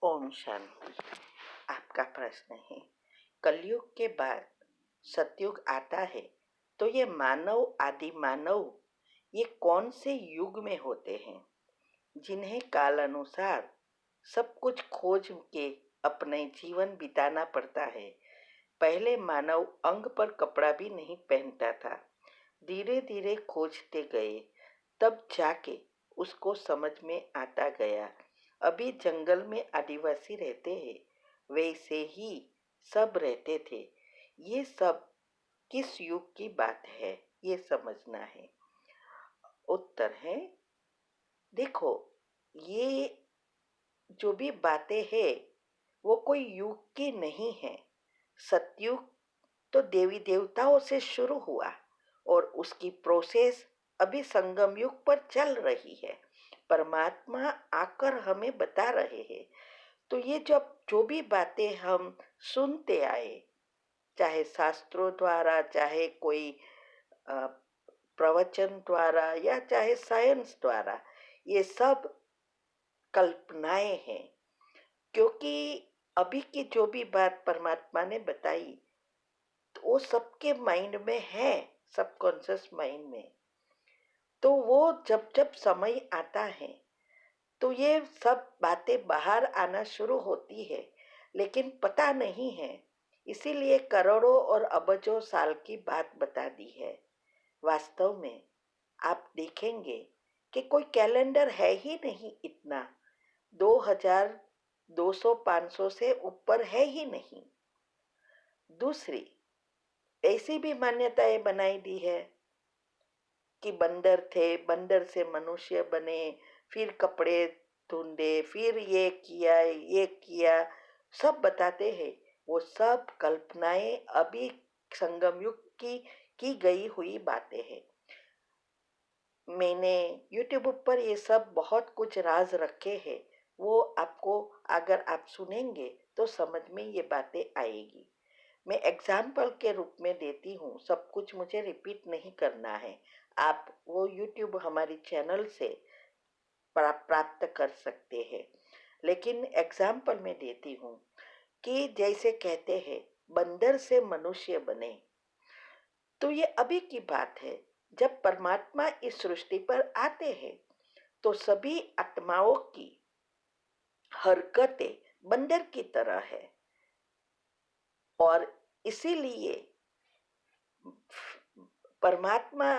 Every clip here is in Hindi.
ओम शांति। आपका प्रश्न है, कलयुग के बाद सतयुग आता है तो ये मानव आदि मानव ये कौन से युग में होते हैं जिन्हें काल अनुसार सब कुछ खोज के अपने जीवन बिताना पड़ता है। पहले मानव अंग पर कपड़ा भी नहीं पहनता था, धीरे धीरे खोजते गए, तब जाके उसको समझ में आता गया। अभी जंगल में आदिवासी रहते हैं, वैसे ही सब रहते थे। ये सब किस युग की बात है, ये समझना है। उत्तर है, देखो, ये जो भी बातें हैं वो कोई युग की नहीं है। सतयुग तो देवी देवताओं से शुरू हुआ और उसकी प्रोसेस अभी संगम युग पर चल रही है। परमात्मा आकर हमें बता रहे हैं। तो ये जब जो भी बातें हम सुनते आए, चाहे शास्त्रों द्वारा, चाहे कोई प्रवचन द्वारा या चाहे साइंस द्वारा, ये सब कल्पनाएं हैं। क्योंकि अभी की जो भी बात परमात्मा ने बताई तो वो सबके माइंड में है, सबकॉन्शियस माइंड में। तो वो जब जब समय आता है तो ये सब बातें बाहर आना शुरू होती है, लेकिन पता नहीं है। इसीलिए करोड़ों और अबजों साल की बात बता दी है। वास्तव में आप देखेंगे कि कोई कैलेंडर है ही नहीं इतना, 2000 200 500 से ऊपर है ही नहीं। दूसरी ऐसी भी मान्यताएं बनाई दी है कि बंदर थे, बंदर से मनुष्य बने, फिर कपड़े ढूंढे, फिर ये किया, सब बताते हैं। वो सब कल्पनाएं अभी संगम युग की गई हुई बातें हैं। मैंने YouTube पर ये सब बहुत कुछ राज रखे हैं, वो आपको अगर आप सुनेंगे तो समझ में ये बातें आएगी। मैं एग्जाम्पल के रूप में देती हूँ, सब कुछ मुझे रिपीट नहीं करना है। आप वो YouTube हमारी चैनल से प्राप्त कर सकते हैं, लेकिन एग्जाम्पल में देती हूँ कि जैसे कहते हैं बंदर से मनुष्य बने, तो ये अभी की बात है। जब परमात्मा इस सृष्टि पर आते हैं तो सभी आत्माओं की हरकतें बंदर की तरह है, और इसीलिए परमात्मा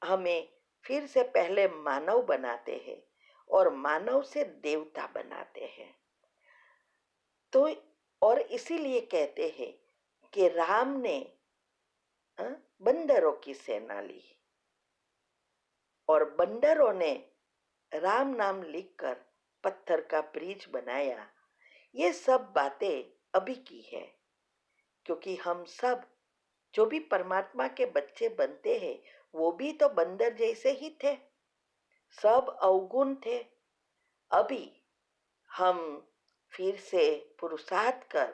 हमें फिर से पहले मानव बनाते हैं और मानव से देवता बनाते हैं। तो और इसीलिए कहते हैं कि राम ने बंदरों की सेना ली और बंदरों ने राम नाम लिखकर पत्थर का ब्रिज बनाया। ये सब बातें अभी की है, क्योंकि हम सब जो भी परमात्मा के बच्चे बनते हैं वो भी तो बंदर जैसे ही थे, सब अवगुण थे। अभी हम फिर से पुरुषार्थ कर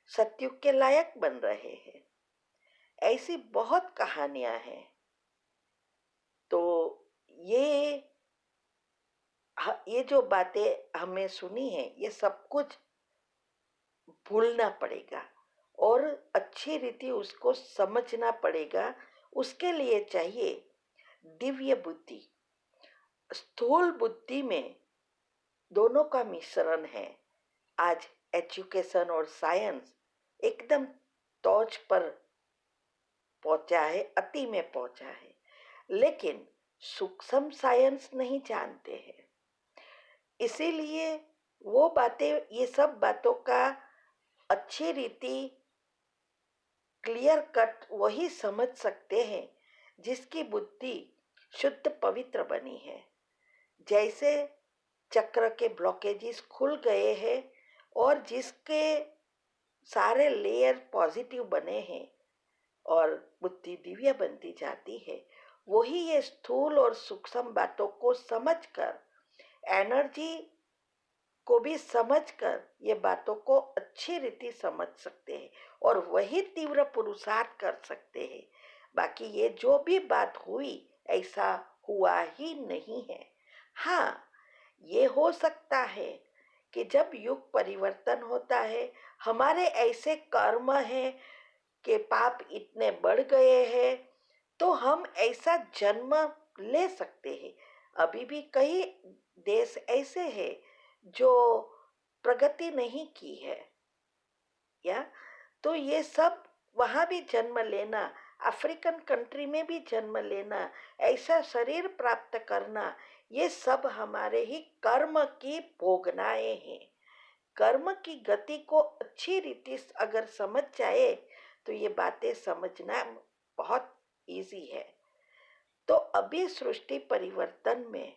सतयुग के लायक बन रहे हैं। ऐसी बहुत कहानियां हैं। तो ये ये जो बातें हमें सुनी है, ये सब कुछ भूलना पड़ेगा और अच्छी रीति उसको समझना पड़ेगा। उसके लिए चाहिए दिव्य बुद्धि। स्थूल बुद्धि में दोनों का मिश्रण है। आज एजुकेशन और साइंस एकदम टॉच पर पहुंचा है, अति में पहुंचा है, लेकिन सूक्ष्म साइंस नहीं जानते हैं। इसीलिए वो बातें, ये सब बातों का अच्छी रीति क्लियर कट वही समझ सकते हैं जिसकी बुद्धि शुद्ध पवित्र बनी है। जैसे चक्र के ब्लॉकेजेस खुल गए हैं और जिसके सारे लेयर पॉजिटिव बने हैं और बुद्धि दिव्य बनती जाती है, वही ये स्थूल और सूक्ष्म बातों को समझकर, एनर्जी को भी समझकर ये बातों को अच्छी रीति समझ सकते हैं और वही तीव्र पुरुषार्थ कर सकते हैं। बाकी ये जो भी बात हुई ऐसा हुआ ही नहीं है। हाँ, ये हो सकता है कि जब युग परिवर्तन होता है, हमारे ऐसे कर्म हैं कि पाप इतने बढ़ गए हैं, तो हम ऐसा जन्म ले सकते हैं। अभी भी कई देश ऐसे हैं जो प्रगति नहीं की है, या तो ये सब वहाँ भी जन्म लेना, अफ्रीकन कंट्री में भी जन्म लेना, ऐसा शरीर प्राप्त करना, ये सब हमारे ही कर्म की भोगनाएं हैं। कर्म की गति को अच्छी रीति से अगर समझ जाए तो ये बातें समझना बहुत इजी है। तो अभी सृष्टि परिवर्तन में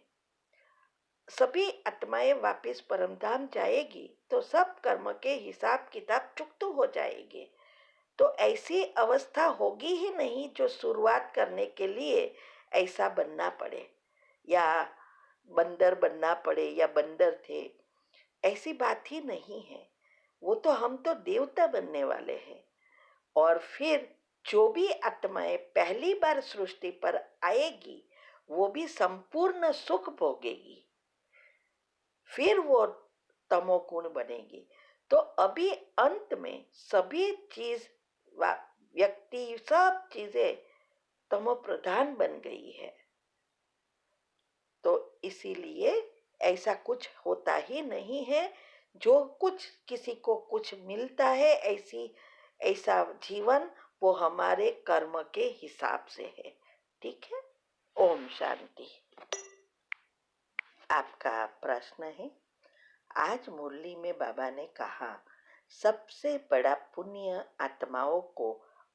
सभी आत्माएं वापस परमधाम जाएगी, तो सब कर्म के हिसाब किताब चुकता हो जाएंगे। तो ऐसी अवस्था होगी ही नहीं जो शुरुआत करने के लिए ऐसा बनना पड़े, या बंदर बनना पड़े, या बंदर थे, ऐसी बात ही नहीं है। वो तो हम तो देवता बनने वाले हैं। और फिर जो भी आत्माएं पहली बार सृष्टि पर आएगी, वो भी संपूर्ण सुख भोगेगी, फिर वो तमोगुण बनेगी। तो अभी अंत में सभी चीज, व्यक्ति, सब चीजें तमो प्रधान बन गई है। तो इसीलिए ऐसा कुछ होता ही नहीं है। जो कुछ किसी को कुछ मिलता है, ऐसा जीवन, वो हमारे कर्म के हिसाब से है। ठीक है। ओम शांति। आपका प्रश्न है, आज मुरली में बाबा ने कहा सबसे बड़ा पुण्य आत्माओं को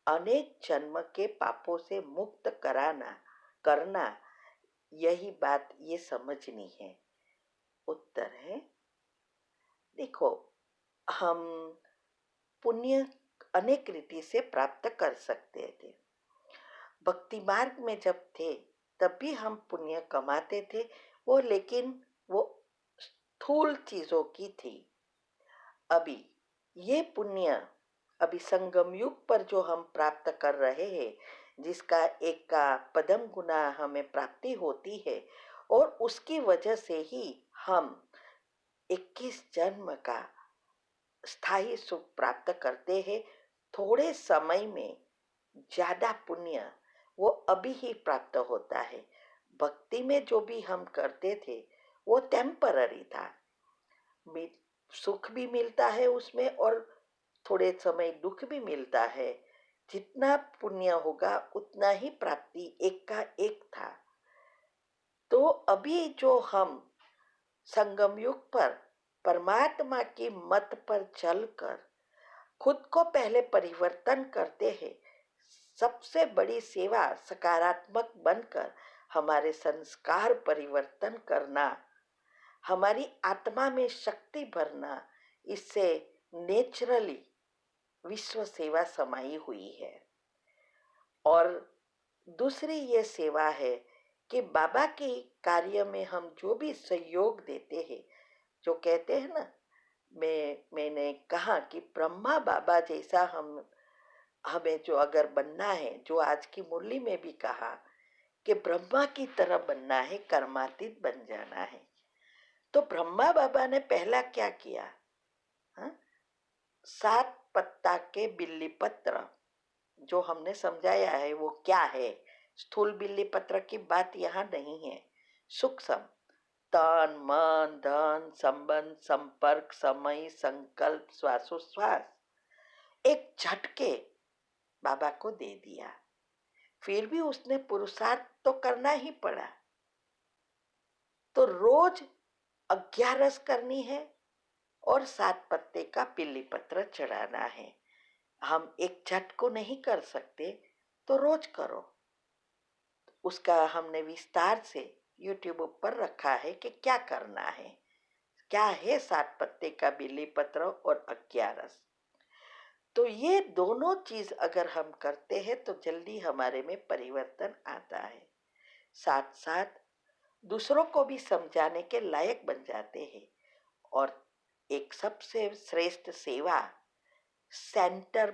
अनेक जन्म के पापों से मुक्त करना, यही बात ये समझनी है। उत्तर है, देखो, हम पुण्य अनेक रीति से प्राप्त कर सकते थे। भक्ति मार्ग में जब थे तब भी हम पुण्य कमाते थे, लेकिन वो स्थूल चीजों की थी। अभी ये पुण्य, अभी संगम युग पर जो हम प्राप्त कर रहे हैं, जिसका एक का पदम गुना हमें प्राप्ति होती है, और उसकी वजह से ही हम 21 जन्म का स्थायी सुख प्राप्त करते हैं। थोड़े समय में ज्यादा पुण्य वो अभी ही प्राप्त होता है। भक्ति में जो भी हम करते थे वो टेम्पररी था, सुख भी मिलता है उसमें, और थोड़े समय दुख भी मिलता है। जितना पुण्य होगा उतना ही प्राप्ति एक का एक था। तो अभी जो हम संगम युग पर परमात्मा की मत पर चलकर खुद को पहले परिवर्तन करते हैं, सबसे बड़ी सेवा सकारात्मक बनकर हमारे संस्कार परिवर्तन करना, हमारी आत्मा में शक्ति भरना, इससे नेचुरली विश्व सेवा समाई हुई है। और दूसरी ये सेवा है कि बाबा के कार्य में हम जो भी सहयोग देते हैं, जो कहते हैं ना, मैंने कहा कि ब्रह्मा बाबा जैसा हमें जो अगर बनना है, जो आज की मुरली में भी कहा कि ब्रह्मा की तरह बनना है, कर्मातीत बन जाना है। तो ब्रह्मा बाबा ने पहला क्या किया? हा? 7 पत्ता के बिल्ली पत्र जो हमने समझाया है वो क्या है। स्थूल बिल्ली पत्र की बात यहाँ नहीं है, सूक्ष्म तन मन धन संबंध संपर्क समय संकल्प श्वासोश्वास एक झटके बाबा को दे दिया। फिर भी उसने पुरुषार्थ तो करना ही पड़ा। तो रोज 11 करनी है और 7 पत्ते का बिल्ली पत्र चढ़ाना है। हम एक झट को नहीं कर सकते, तो रोज करो। उसका हमने विस्तार से यूट्यूब पर रखा है कि क्या करना है, क्या है 7 पत्ते का बिल्ली पत्र और 11। तो ये दोनों चीज अगर हम करते हैं तो जल्दी हमारे में परिवर्तन आता है। साथ साथ दूसरों को भी समझाने के लायक बन जाते हैं। और एक सबसे श्रेष्ठ सेवा सेंटर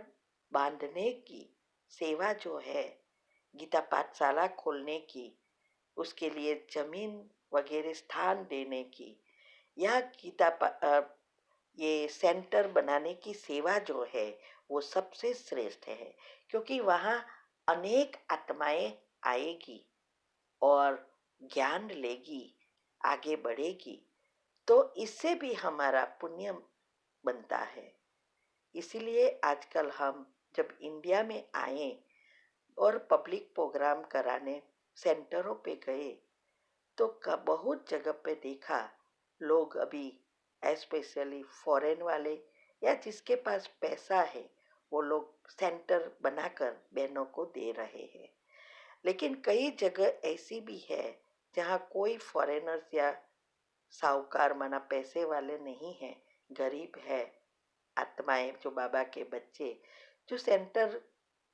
बांधने की सेवा जो है, गीता पाठशाला खोलने की, उसके लिए जमीन वगैरह स्थान देने की, या ये सेंटर बनाने की सेवा जो है वो सबसे श्रेष्ठ है, क्योंकि वहाँ अनेक आत्माएं आएगी और ज्ञान लेगी, आगे बढ़ेगी, तो इससे भी हमारा पुण्य बनता है। इसीलिए आजकल हम जब इंडिया में आए और पब्लिक प्रोग्राम कराने सेंटरों पे गए, तो बहुत जगह पे देखा लोग अभी स्पेशली फॉरेन वाले या जिसके पास पैसा है वो लोग सेंटर बनाकर बहनों को दे रहे हैं। लेकिन कई जगह ऐसी भी है जहाँ कोई फॉरेनर्स या साहूकार माना पैसे वाले नहीं हैं, गरीब है, आत्माएं जो बाबा के बच्चे जो सेंटर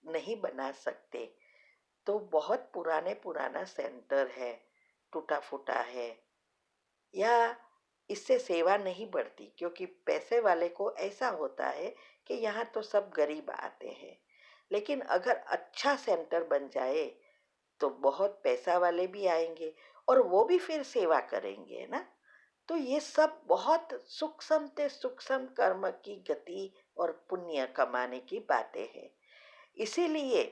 नहीं बना सकते, तो बहुत पुराने पुराना सेंटर है, टूटा फूटा है, या इससे सेवा नहीं बढ़ती, क्योंकि पैसे वाले को ऐसा होता है कि यहाँ तो सब गरीब आते हैं। लेकिन अगर अच्छा सेंटर बन जाए तो बहुत पैसा वाले भी आएंगे और वो भी फिर सेवा करेंगे ना। तो ये सब बहुत सूक्ष्म से सूक्ष्म कर्म की गति और पुण्य कमाने की बातें हैं। इसीलिए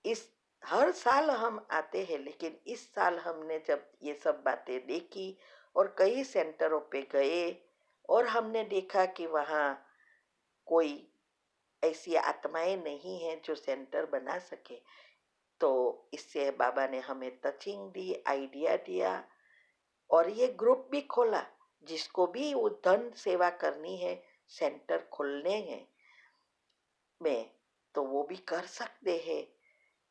इस हर साल हम आते हैं, लेकिन इस साल हमने जब ये सब बातें देखी और कई सेंटरों पे गए और हमने देखा कि वहाँ कोई ऐसी आत्माएं नहीं हैं जो सेंटर बना सके, तो इससे बाबा ने हमें टचिंग दी, आइडिया दिया और ये ग्रुप भी खोला। जिसको भी वो धन सेवा करनी है, सेंटर खोलने हैं में, तो वो भी कर सकते हैं।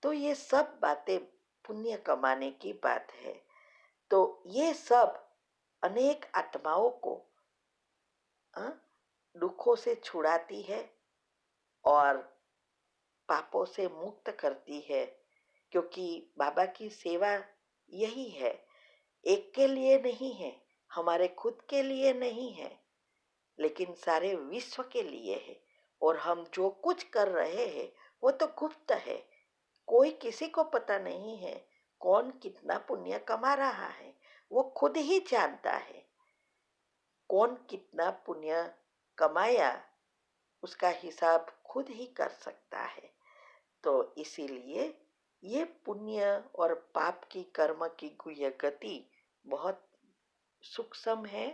तो ये सब बातें पुण्य कमाने की बात है। तो ये सब अनेक आत्माओं को अ, दुखों से छुड़ाती है और पापों से मुक्त करती है, क्योंकि बाबा की सेवा यही है, एक के लिए नहीं है, हमारे खुद के लिए नहीं है, लेकिन सारे विश्व के लिए है। और हम जो कुछ कर रहे हैं वो तो गुप्त है, कोई किसी को पता नहीं है कौन कितना पुण्य कमा रहा है, वो खुद ही जानता है कौन कितना पुण्य कमाया, उसका हिसाब खुद ही कर सकता है। तो इसीलिए ये पुण्य और पाप की कर्म की गुह्य गति बहुत सूक्ष्म है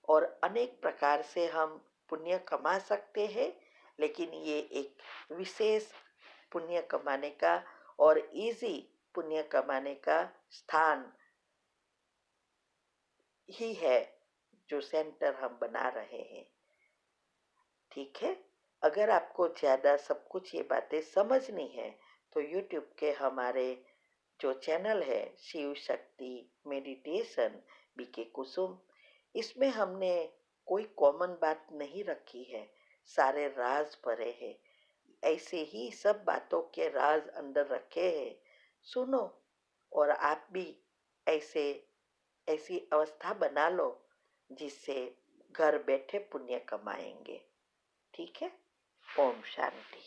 और अनेक प्रकार से हम पुण्य कमा सकते हैं, लेकिन ये एक विशेष पुण्य कमाने का और इजी पुण्य कमाने का स्थान ही है जो सेंटर हम बना रहे हैं। ठीक है, अगर आपको ज़्यादा सब कुछ ये बातें समझनी है तो यूट्यूब के हमारे जो चैनल है शिव शक्ति मेडिटेशन बीके कुसुम, इसमें हमने कोई कॉमन बात नहीं रखी है, सारे राज भरे हैं, ऐसे ही सब बातों के राज अंदर रखे हैं। सुनो और आप भी ऐसे ऐसी अवस्था बना लो जिससे घर बैठे पुण्य कमाएंगे। ठीक है, ओम शांति।